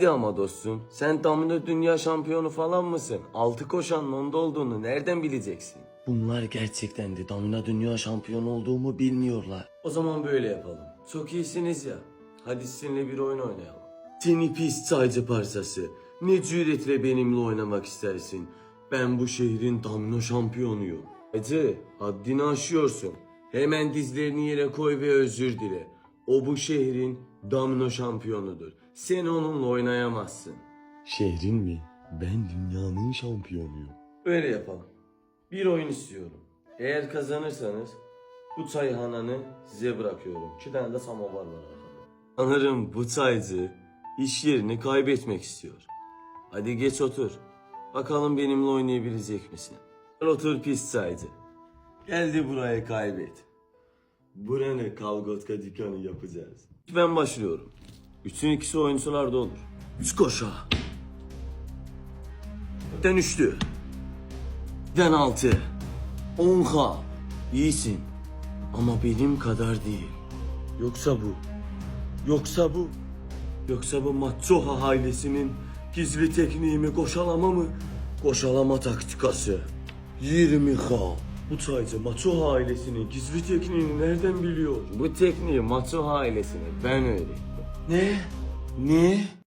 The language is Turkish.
Ya ama dostum, sen domino dünya şampiyonu falan mısın? 6 koşan onda olduğunu nereden bileceksin? Bunlar gerçekten de domino dünya şampiyonu olduğumu bilmiyorlar. O zaman böyle yapalım. Çok iyisiniz ya. Hadi sizinle bir oyun oynayalım. Seni pis saycı parçası. Ne cüretle benimle oynamak istersin? Ben bu şehrin domino şampiyonuyum. Hacı, haddini aşıyorsun. Hemen dizlerini yere koy ve özür dile. O bu şehrin domino şampiyonudur. Sen onunla oynayamazsın. Şehrin mi? Ben dünyanın şampiyonuyum. Öyle yapalım. Bir oyun istiyorum. Eğer kazanırsanız bu çayhananı size bırakıyorum. 2 tane de samovar var arkada. Sanırım bu çaycı iş yerini kaybetmek istiyor. Hadi geç otur. Bakalım benimle oynayabilecek misin? Gel otur pis çaycı. Geldi buraya kaybet. Buranı Kalgotka dükkanı yapacağız. Ben başlıyorum. 3'ün ikisi oyuncularda olur. 3 koşa. 4'ten 3'lü. 4'ten 6. 10K. İyisin. Ama benim kadar değil. Yoksa bu. Yoksa bu. Yoksa bu Machoha ailesinin gizli tekniği mi, koşalama mı? Koşalama taktikası. 20K. Bu çaycı Machoha ailesinin gizli tekniğini nereden biliyor? Bu tekniği Machoha ailesine ben öğrettim. Ne? Ne?